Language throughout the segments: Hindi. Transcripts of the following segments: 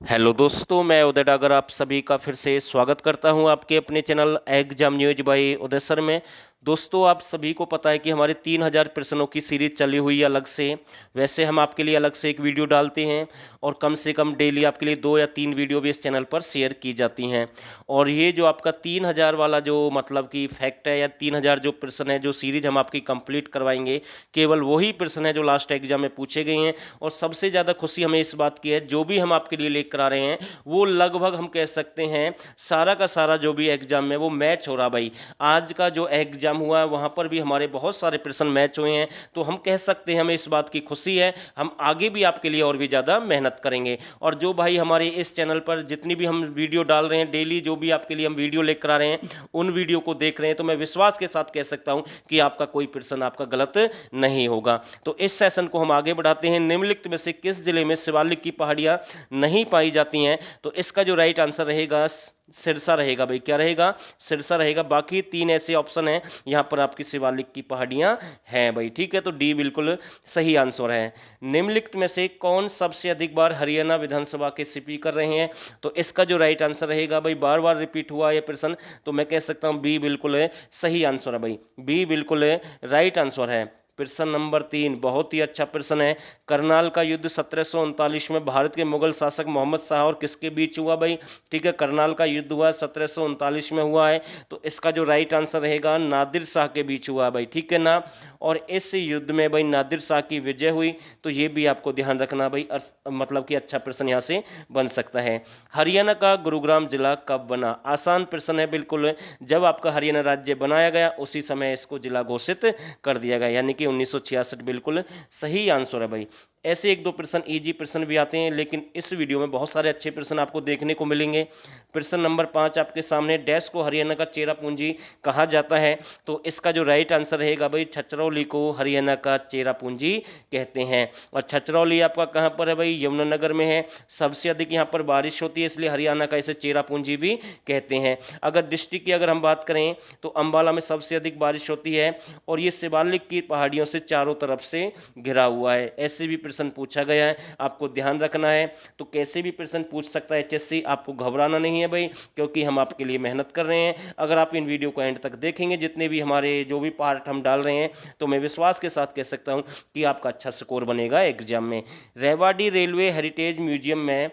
हेलो दोस्तों, मैं उदय डागर आप सभी का फिर से स्वागत करता हूं आपके अपने चैनल एग्जाम न्यूज बाय उदय सर में। दोस्तों, आप सभी को पता है कि हमारे 3000 प्रश्नों की सीरीज चली हुई है अलग से। वैसे हम आपके लिए अलग से एक वीडियो डालते हैं और कम से कम डेली आपके लिए 2 या 3 वीडियो भी इस चैनल पर शेयर की जाती हैं। और ये जो आपका 3000 वाला जो मतलब कि फैक्ट है या 3000 जो प्रश्न है जो सीरीज हम आपकी कंप्लीट करवाएंगे, केवल वही प्रश्न है जो लास्ट एग्जाम में पूछे गए हैं। और सबसे ज़्यादा खुशी हमें इस बात की है, जो भी हम आपके लिए लेकर आ रहे हैं वो लगभग हम कह सकते हैं सारा का सारा जो भी एग्जाम में वो मैच हो रहा भाई। आज का जो एग्जाम हुआ है वहाँ पर भी हमारे बहुत सारे प्रश्न मैच हुए हैं, तो हम कह सकते हैं हमें इस बात की खुशी है। हम आगे भी आपके लिए और भी ज़्यादा मेहनत करेंगे। और जो भाई हमारे इस चैनल पर जितनी भी हम वीडियो डाल रहे हैं डेली, जो भी आपके लिए हम वीडियो लेकर आ रहे हैं उन वीडियो को देख रहे हैं, तो मैं विश्वास के साथ कह सकता हूं कि आपका कोई प्रश्न आपका गलत नहीं होगा। तो इस सेशन को हम आगे बढ़ाते हैं। निम्नलिखित में से किस जिले में शिवालिक की पहाड़ियां नहीं पाई जाती हैं? तो इसका जो राइट आंसर रहेगा सिरसा रहेगा भाई। क्या रहेगा? सिरसा रहेगा। बाकी 3 ऐसे ऑप्शन हैं यहाँ पर आपकी शिवालिक की पहाड़ियाँ हैं भाई। ठीक है, तो डी बिल्कुल सही आंसर है। निम्नलिखित में से कौन सबसे अधिक बार हरियाणा विधानसभा के स्पीकर रहे हैं? तो इसका जो राइट आंसर रहेगा भाई, बार बार रिपीट हुआ ये प्रश्न, तो मैं कह सकता हूँ बी बिल्कुल सही आंसर है भाई। बी बिल्कुल राइट आंसर है। प्रश्न नंबर 3 बहुत ही अच्छा प्रश्न है। करनाल का युद्ध 1739 में भारत के मुगल शासक मोहम्मद शाह और किसके बीच हुआ भाई? ठीक है, करनाल का युद्ध हुआ 1739 में हुआ है, तो इसका जो राइट आंसर रहेगा नादिर शाह के बीच हुआ भाई। ठीक है ना। और इस युद्ध में भाई नादिर शाह की विजय हुई, तो ये भी आपको ध्यान रखना भाई। मतलब कि अच्छा प्रश्न यहाँ से बन सकता है। हरियाणा का गुरुग्राम जिला कब बना? आसान प्रश्न है बिल्कुल। जब आपका हरियाणा राज्य बनाया गया उसी समय इसको जिला घोषित कर दिया गया, यानी कि 1966। बिल्कुल सही आंसर है भाई। ऐसे 1-2 प्रश्न इजी प्रश्न भी आते हैं, लेकिन इस वीडियो में बहुत सारे अच्छे प्रश्न आपको देखने को मिलेंगे। प्रश्न नंबर 5 आपके सामने, डैश को हरियाणा का चेरा पूंजी कहा जाता है? तो इसका जो राइट आंसर रहेगा भाई, छछरौली को हरियाणा का चेरा पूंजी कहते हैं। और छछरौली आपका कहाँ पर है भाई? यमुनानगर में है। सबसे अधिक यहाँ पर बारिश होती है, इसलिए हरियाणा का इसे चेरा पूंजी भी कहते हैं। अगर डिस्ट्रिक्ट की अगर हम बात करें तो अंबाला में सबसे अधिक बारिश होती है, और ये शिवालिक की पहाड़ियों से चारों तरफ से घिरा हुआ है। ऐसे भी प्रश्न पूछा गया है, आपको ध्यान रखना है। तो कैसे भी प्रश्न पूछ सकता है एचएससी, आपको घबराना नहीं है भाई, क्योंकि हम आपके लिए मेहनत कर रहे हैं। अगर आप इन वीडियो को एंड तक देखेंगे, जितने भी हमारे जो भी पार्ट हम डाल रहे हैं, तो मैं विश्वास के साथ कह सकता हूं कि आपका अच्छा स्कोर बनेगा एग्जाम में। रेवाड़ी रेलवे हेरिटेज म्यूजियम में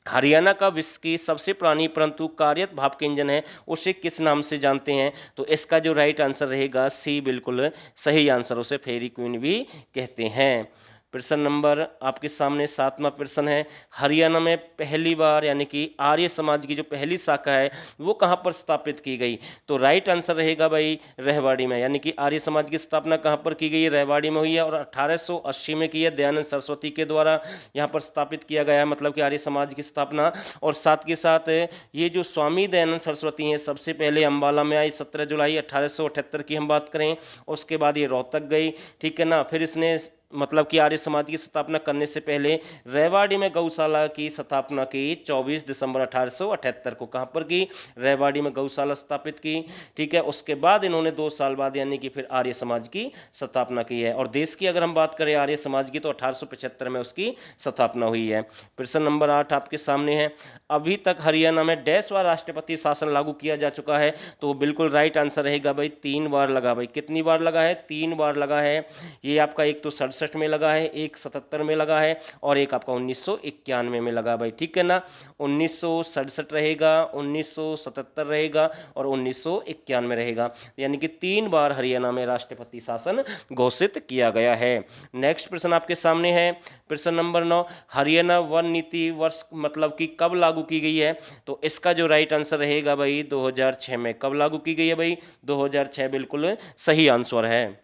हरियाणा का विश्व की सबसे पुरानी परंतु कार्यरत भाप के इंजन है, उसे किस नाम से जानते हैं? तो इसका जो राइट आंसर रहेगा सी बिल्कुल सही आंसर, उसे फेरी क्वीन भी कहते हैं। प्रश्न नंबर आपके सामने 7वां प्रश्न है। हरियाणा में पहली बार यानी कि आर्य समाज की जो पहली शाखा है वो कहाँ पर स्थापित की गई? तो राइट आंसर रहेगा भाई रहवाड़ी में, यानी कि आर्य समाज की स्थापना कहाँ पर की गई है? रहवाड़ी में हुई है, और 1880 में की है, दयानंद सरस्वती के द्वारा यहाँ पर स्थापित किया गया है, मतलब कि आर्य समाज की स्थापना। और साथ के साथ ये जो स्वामी दयानंद सरस्वती हैं सबसे पहले अम्बाला में आई 17 जुलाई 1878 की हम बात करें। उसके बाद ये रोहतक गई, ठीक है ना। फिर इसने मतलब कि आर्य समाज की स्थापना करने से पहले रेवाड़ी में गौशाला की स्थापना की 24 दिसंबर 1878 को। कहाँ पर की? रेवाड़ी में गौशाला स्थापित की, ठीक है। उसके बाद इन्होंने 2 साल बाद यानी कि फिर आर्य समाज की स्थापना की है। और देश की अगर हम बात करें आर्य समाज की, तो 1875 में उसकी स्थापना हुई है। प्रश्न नंबर 8 आपके सामने है। अभी तक हरियाणा में डैश बार राष्ट्रपति शासन लागू किया जा चुका है? तो बिल्कुल राइट आंसर रहेगा भाई 3 बार लगा भाई। कितनी बार लगा है? 3 बार लगा है। ये आपका एक तो 67 में लगा है, एक 77 में लगा है, और एक आपका 1991 में लगा भाई। ठीक है ना। 1967 रहेगा, 1977 रहेगा, और 1991 में रहेगा, यानी कि 3 बार हरियाणा में राष्ट्रपति शासन घोषित किया गया है। नेक्स्ट प्रश्न आपके सामने है। प्रश्न नंबर 9, हरियाणा वन नीति वर्ष मतलब कि कब लागू की गई है? तो इसका जो राइट आंसर रहेगा भाई 2006 में। कब लागू की गई है भाई? 2006 बिल्कुल सही आंसर है।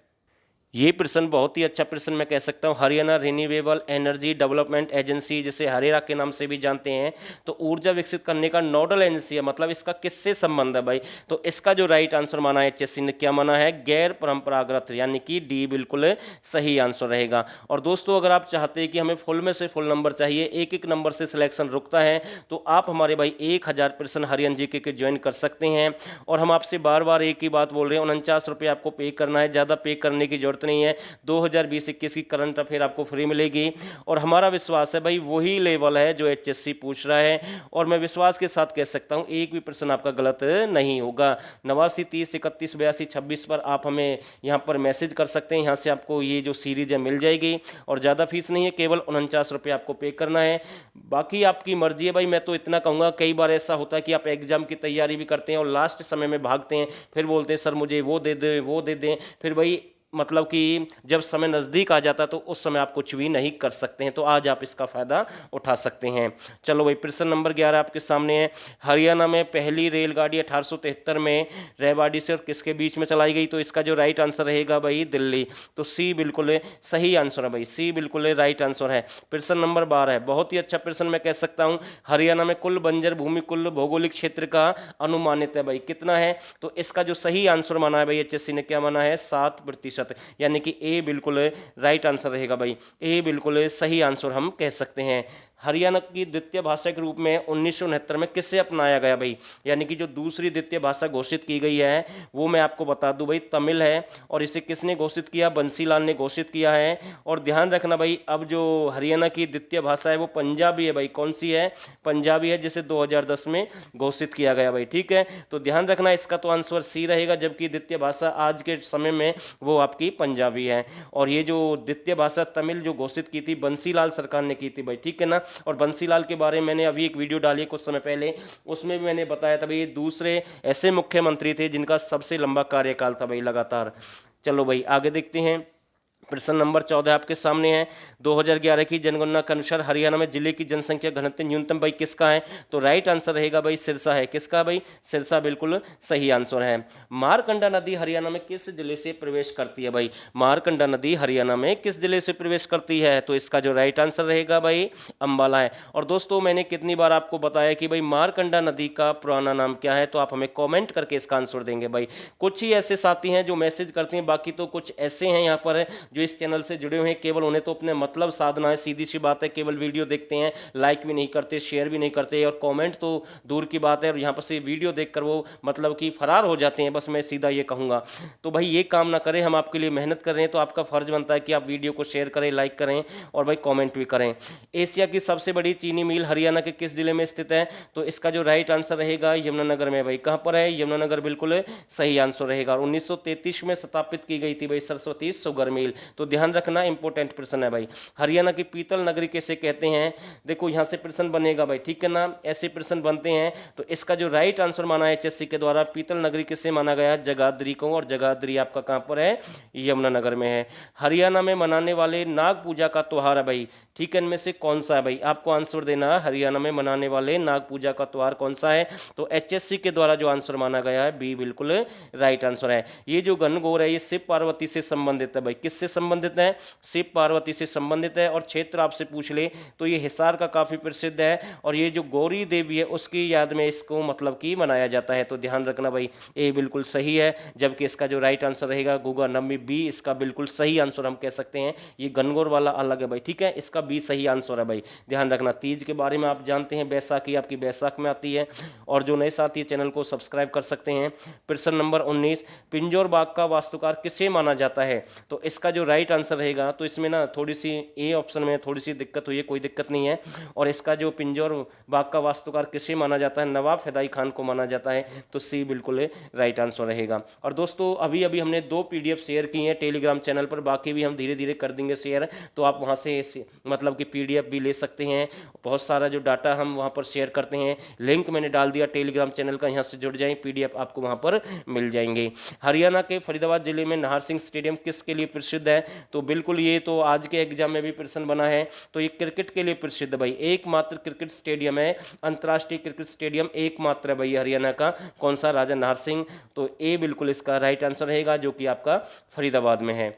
ये प्रश्न बहुत ही अच्छा प्रश्न मैं कह सकता हूँ। Haryana renewable energy development agency, जिसे हरेरा के नाम से भी जानते हैं, तो ऊर्जा विकसित करने का नोडल एजेंसी है। मतलब इसका किससे संबंध है भाई? तो इसका जो राइट आंसर माना है एचएससी ने, क्या माना है? गैर परंपरागत, यानी कि डी बिल्कुल सही आंसर रहेगा। और दोस्तों, अगर आप चाहते हैं कि हमें फुल में से फुल नंबर चाहिए, एक एक नंबर से सिलेक्शन रुकता है, तो आप हमारे भाई 1000 प्रश्न हरियाणा जीके के ज्वाइन कर सकते हैं। और हम आपसे बार बार एक ही बात बोल रहे हैं, 49 रुपये आपको पे करना है, ज़्यादा पे करने की जरूरत ज़रूरत नहीं है। 2020-21 की करंट अफेयर आपको फ्री मिलेगी और हमारा विश्वास है भाई वही लेवल है जो HSC पूछ रहा है और मैं विश्वास के साथ कह सकता हूँ एक भी प्रश्न आपका गलत नहीं होगा। 89 30 31 82 26 पर आप हमें यहाँ पर मैसेज कर सकते हैं। यहाँ से आपको ये जो सीरीज है मिल जाएगी और ज़्यादा फीस नहीं है, केवल 49 रुपये आपको पे करना है। बाकी आपकी मर्जी है भाई। मैं तो इतना कहूँगा, कई बार ऐसा होता है कि आप एग्जाम की तैयारी भी करते हैं और लास्ट समय में भागते हैं, फिर बोलते हैं सर मुझे वो दे दे वो दे दें। फिर भाई मतलब कि जब समय नज़दीक आ जाता है तो उस समय आप कुछ भी नहीं कर सकते हैं। तो आज आप इसका फ़ायदा उठा सकते हैं। चलो भाई, प्रश्न नंबर 11 आपके सामने है। हरियाणा में पहली रेलगाड़ी 1873 में रेवाड़ी से और किसके बीच में चलाई गई? तो इसका जो राइट आंसर रहेगा भाई दिल्ली। तो सी बिल्कुल सही आंसर है भाई, सी बिल्कुल राइट आंसर है। प्रश्न नंबर 12 है, बहुत ही अच्छा प्रश्न मैं कह सकता हूँ। हरियाणा में कुल बंजर भूमि, कुल भौगोलिक क्षेत्र का अनुमानित है भाई कितना है? तो इसका जो सही आंसर माना है भाई HSC ने, क्या माना है? 7%। यानी कि ए बिल्कुल राइट आंसर रहेगा भाई। ए बिल्कुल सही आंसर हम कह सकते हैं। हरियाणा की द्वितीय भाषा के रूप में 1969 में किसे अपनाया गया भाई? यानी कि जो दूसरी द्वितीय भाषा घोषित की गई है वो मैं आपको बता दूं भाई तमिल है। और इसे किसने घोषित किया? बंसीलाल ने घोषित किया है। और ध्यान रखना भाई, अब जो हरियाणा की द्वितीय भाषा है वो पंजाबी है भाई। कौन सी है? पंजाबी है, जिसे 2010 में घोषित किया गया भाई। ठीक है, तो ध्यान रखना, इसका तो आंसर सी रहेगा। जबकि द्वितीय भाषा आज के समय में वो आपकी पंजाबी है। और ये जो द्वितीय भाषा तमिल जो घोषित की थी बंसीलाल सरकार ने की थी भाई। ठीक है ना। और बंसीलाल के बारे में मैंने अभी एक वीडियो डाली कुछ समय पहले, उसमें भी मैंने बताया था भाई ये दूसरे ऐसे मुख्यमंत्री थे जिनका सबसे लंबा कार्यकाल था भाई लगातार। चलो भाई आगे देखते हैं। प्रश्न नंबर 14 आपके सामने है। 2011 की जनगणना के अनुसार हरियाणा में जिले की जनसंख्या घनत्व न्यूनतम भाई किसका है? तो राइट आंसर रहेगा भाई सिरसा है। किसका भाई? सिरसा बिल्कुल सही आंसर है। मारकंडा नदी हरियाणा में किस जिले से प्रवेश करती है भाई? मारकंडा नदी हरियाणा में किस जिले से प्रवेश करती है? तो इसका जो राइट आंसर रहेगा भाई अम्बाला है। और दोस्तों मैंने कितनी बार आपको बताया कि भाई मारकंडा नदी का पुराना नाम क्या है? तो आप हमें कॉमेंट करके इसका आंसर देंगे भाई। कुछ ही ऐसे साथी हैं जो मैसेज करते हैं, बाकी तो कुछ ऐसे हैं यहाँ पर जो इस चैनल से जुड़े हुए हैं, केवल उन्हें तो अपने मतलब साधना है, सीधी सी बात है। केवल वीडियो देखते हैं, लाइक भी नहीं करते, शेयर भी नहीं करते और कमेंट तो दूर की बात है। और यहाँ पर से वीडियो देखकर वो मतलब कि फरार हो जाते हैं, बस मैं सीधा ये कहूँगा। तो भाई ये काम ना करें, हम आपके लिए मेहनत कर रहे हैं तो आपका फ़र्ज बनता है कि आप वीडियो को शेयर करें, लाइक करें और भाई कॉमेंट भी करें। एशिया की सबसे बड़ी चीनी मिल हरियाणा के किस जिले में स्थित है? तो इसका जो राइट आंसर रहेगा यमुनानगर में भाई। कहाँ पर है? यमुनानगर बिल्कुल सही आंसर रहेगा। और 1933 में स्थापित की गई थी भाई सरस्वती शुगर मिल। तो ध्यान रखना, इंपॉर्टेंट प्रश्न है भाई। हरियाणा की पीतल नगरी कैसे कहते हैं? देखो यहाँ से प्रश्न बनेगा भाई। ठीक है ना, ऐसे प्रश्न बनते हैं। तो इसका जो राइट आंसर माना है HSC के द्वारा, पीतल नगरी किससे माना गया? जगाधरी को। और जगाधरी आपका कहाँ पर है? यमुनानगर में है। हरियाणा में मनाने वाले नाग पूजा का त्योहार है भाई। ठीक है, इनमें से कौन सा है भाई? आपको आंसर देना है। हरियाणा में मनाने वाले नाग पूजा का त्योहार कौन सा है? तो HSC के द्वारा जो आंसर माना गया है बी बिल्कुल राइट आंसर है। ये जो गणगौर है ये शिव पार्वती से संबंधित है भाई। किससे संबंधित है? शिव पार्वती से संबंधित है। और क्षेत्र आपसे पूछ ले तो ये हिसार का काफ़ी प्रसिद्ध है। और ये जो गौरी देवी है उसकी याद में इसको मतलब कि मनाया जाता है। तो ध्यान रखना भाई, ए बिल्कुल सही है। जबकि इसका जो राइट आंसर रहेगा गुगा नमी, बी इसका बिल्कुल सही आंसर हम कह सकते हैं। ये गणगौर वाला अलग है भाई। ठीक है, इसका बी सही आंसर है भाई। ध्यान रखना। तीज के बारे में आप जानते हैं, बैसाखी आपकी बैसाख में आती है। और जो नए साथी चैनल को सब्सक्राइब कर सकते हैं। प्रश्न नंबर 19, पिंजौर बाग का वास्तुकार किसे माना जाता है? तो इसका जो राइट आंसर रहेगा, तो इसमें ना थोड़ी सी ए ऑप्शन में थोड़ी सी दिक्कत हुई है, कोई दिक्कत नहीं है। और इसका जो पिंजौर बाग का वास्तुकार किसे माना जाता है? नवाब फदाई खान को माना जाता है। तो सी बिल्कुल राइट आंसर रहेगा। और दोस्तों अभी अभी हमने 2 PDF शेयर की हैं टेलीग्राम चैनल पर, बाकी भी हम धीरे धीरे कर देंगे शेयर। तो आप वहाँ से मतलब कि PDF भी ले सकते हैं। बहुत सारा जो डाटा हम वहाँ पर शेयर करते हैं, लिंक मैंने डाल दिया टेलीग्राम चैनल का, यहाँ से जुड़ जाएं, PDF आपको वहाँ पर मिल जाएंगे। हरियाणा के फरीदाबाद जिले में नाहर सिंह स्टेडियम किसके लिए प्रसिद्ध है? तो बिल्कुल ये तो आज के एग्जाम में भी प्रश्न बना है। तो ये क्रिकेट के लिए प्रसिद्ध भाई, एकमात्र क्रिकेट स्टेडियम है, अंतर्राष्ट्रीय क्रिकेट स्टेडियम एकमात्र है भाई हरियाणा का। कौन सा? राजा नाहर सिंह। तो ए बिल्कुल इसका राइट आंसर रहेगा, जो कि आपका फरीदाबाद में है।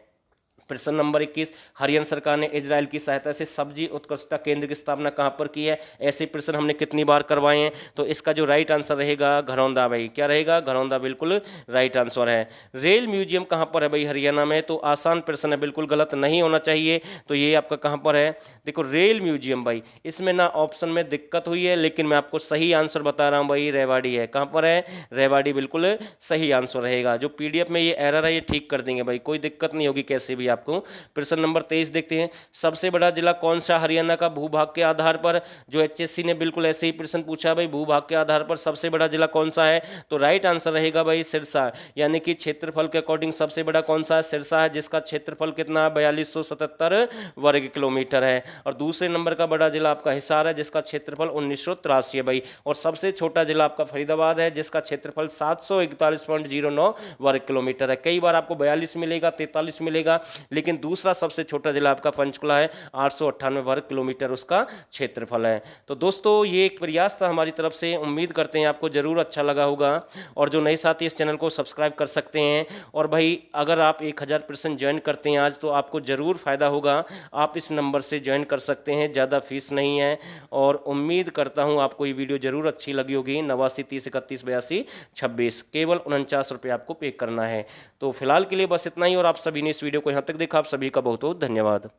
प्रश्न नंबर 21, हरियाणा सरकार ने इजराइल की सहायता से सब्जी उत्कृष्टता केंद्र की स्थापना कहां पर की है? ऐसे प्रश्न हमने कितनी बार करवाए हैं? तो इसका जो राइट आंसर रहेगा घरौंदा भाई, क्या रहेगा? घरौंदा बिल्कुल राइट आंसर है। रेल म्यूजियम कहां पर है भाई हरियाणा में? तो आसान प्रश्न है, बिल्कुल गलत नहीं होना चाहिए। तो ये आपका कहां पर है? देखो रेल म्यूजियम भाई, इसमें ना ऑप्शन में दिक्कत हुई है, लेकिन मैं आपको सही आंसर बता रहा हूं भाई, रेवाड़ी है। कहां पर है? रेवाड़ी बिल्कुल सही आंसर रहेगा। जो पीडीएफ में ये एरर है ये ठीक कर देंगे भाई, कोई दिक्कत नहीं होगी कैसे भी आपको। प्रश्न नंबर 23 देखते हैं, सबसे बड़ा जिला कौन सा हरियाणा का भूभाग के आधार पर? जो एचएससी ने बिल्कुल ऐसे ही प्रश्न पूछा भाई, भूभाग के आधार पर सबसे बड़ा जिला कौन सा है? तो राइट आंसर रहेगा भाई सिरसा, यानी कि क्षेत्रफल के अकॉर्डिंग सबसे बड़ा कौन सा है? सिरसा है, जिसका क्षेत्रफल कितना है? 4277 वर्ग किलोमीटर है। और दूसरे नंबर का बड़ा जिला आपका हिसार है, जिसका क्षेत्रफल 1983 है भाई। और सबसे छोटा जिला आपका फरीदाबाद है, जिसका क्षेत्रफल 741.09 वर्ग किलोमीटर है। कई बार आपको 42 मिलेगा, 43 मिलेगा, लेकिन दूसरा सबसे छोटा जिला आपका पंचकुला है, 898 वर्ग किलोमीटर उसका क्षेत्रफल है। तो दोस्तों ये एक प्रयास था हमारी तरफ से, उम्मीद करते हैं आपको जरूर अच्छा लगा होगा। और जो नए साथी इस चैनल को सब्सक्राइब कर सकते हैं। और भाई अगर आप 1000% ज्वाइन करते हैं आज, तो आपको जरूर फायदा होगा। आप इस नंबर से ज्वाइन कर सकते हैं, ज़्यादा फीस नहीं है। और उम्मीद करता हूँ आपको ये वीडियो जरूर अच्छी लगी होगी। 89 30 31 82 26, केवल 49 रुपये आपको पे करना है। तो फिलहाल के लिए बस इतना ही, और आप सभी ने इस वीडियो को यहाँ तक देखा, आप सभी का बहुत बहुत धन्यवाद।